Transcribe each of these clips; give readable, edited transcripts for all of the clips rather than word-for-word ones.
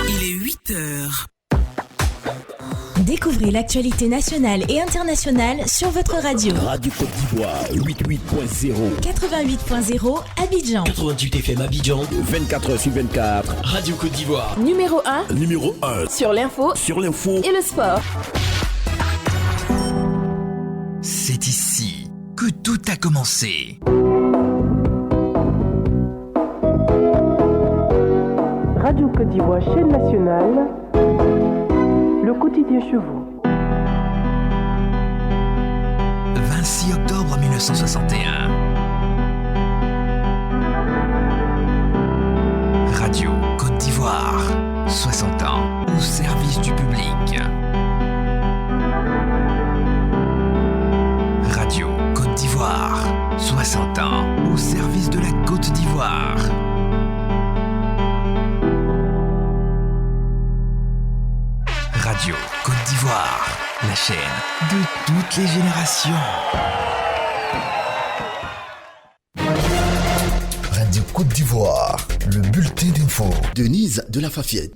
Il est 8h. Découvrez l'actualité nationale et internationale sur votre radio. Radio Côte d'Ivoire, 88.0. 88.0 Abidjan. 88 FM Abidjan. 24h sur 24. Radio Côte d'Ivoire. Numéro 1. Numéro 1. Sur l'info. Sur l'info. Et le sport. C'est ici que tout a commencé. Radio Côte d'Ivoire, chaîne nationale, le quotidien chez vous. 26 octobre 1961. Radio Côte d'Ivoire, 60 ans au service du public. Radio Côte d'Ivoire, 60 ans au service de la Côte d'Ivoire. Radio Côte d'Ivoire, la chaîne de toutes les générations. Radio Côte d'Ivoire, le bulletin d'info. Denise de la Fafiette.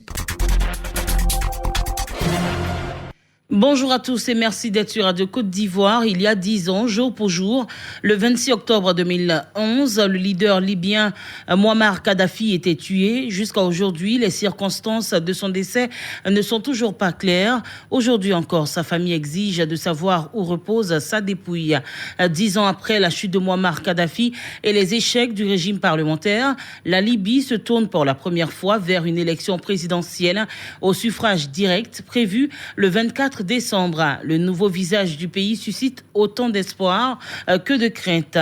Bonjour à tous et merci d'être sur Radio Côte d'Ivoire. Il y a 10 ans, jour pour jour, le 26 octobre 2011, le leader libyen Mouammar Kadhafi était tué. Jusqu'à aujourd'hui, les circonstances de son décès ne sont toujours pas claires. Aujourd'hui encore, sa famille exige de savoir où repose sa dépouille. 10 ans après la chute de Mouammar Kadhafi et les échecs du régime parlementaire, la Libye se tourne pour la première fois vers une élection présidentielle au suffrage direct prévue le 24 décembre. Le nouveau visage du pays suscite autant d'espoir que de crainte.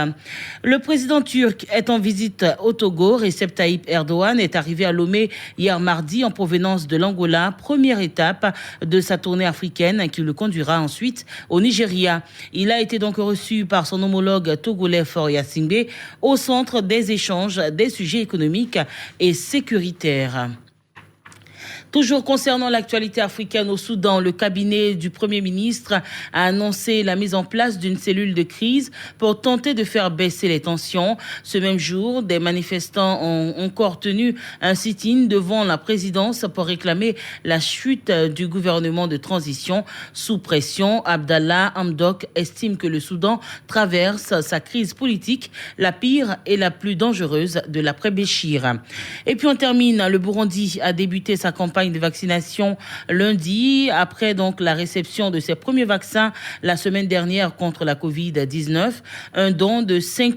Le président turc est en visite au Togo. Recep Tayyip Erdogan est arrivé à Lomé hier mardi en provenance de l'Angola, première étape de sa tournée africaine qui le conduira ensuite au Nigeria. Il a été donc reçu par son homologue togolais Faure Gnassingbé au centre des échanges des sujets économiques et sécuritaires. Toujours concernant l'actualité africaine au Soudan, le cabinet du Premier ministre a annoncé la mise en place d'une cellule de crise pour tenter de faire baisser les tensions. Ce même jour, des manifestants ont encore tenu un sit-in devant la présidence pour réclamer la chute du gouvernement de transition sous pression. Abdallah Hamdok estime que le Soudan traverse sa crise politique, la pire et la plus dangereuse de l'après-Béchir. Et puis on termine, le Burundi a débuté sa campagne de vaccination lundi, après donc la réception de ses premiers vaccins la semaine dernière contre la Covid-19. Un don de 500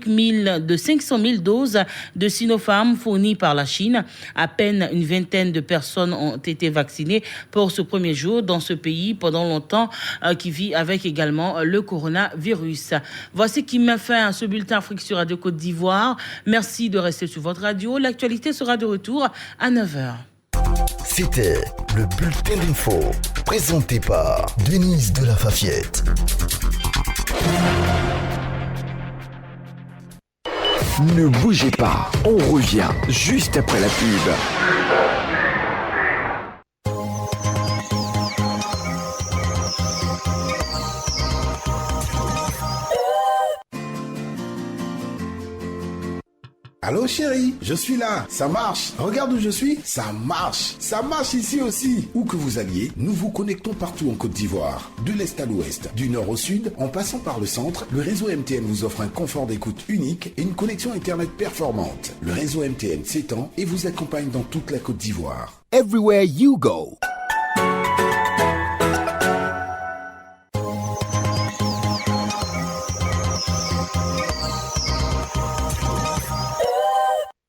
000 doses de Sinopharm fournies par la Chine. À peine une vingtaine de personnes ont été vaccinées pour ce premier jour dans ce pays pendant longtemps qui vit avec également le coronavirus. Voici qui met fin à ce bulletin Afrique sur Radio Côte d'Ivoire. Merci de rester sur votre radio. L'actualité sera de retour à 9h. C'était le bulletin d'info, présenté par Denise de la Fafiette. Ne bougez pas, on revient juste après la pub. Allô chérie, je suis là, ça marche. Regarde où je suis, ça marche. Ça marche ici aussi. Où que vous alliez, nous vous connectons partout en Côte d'Ivoire. De l'Est à l'Ouest, du Nord au Sud, en passant par le centre, le réseau MTN vous offre un confort d'écoute unique et une connexion Internet performante. Le réseau MTN s'étend et vous accompagne dans toute la Côte d'Ivoire. Everywhere you go.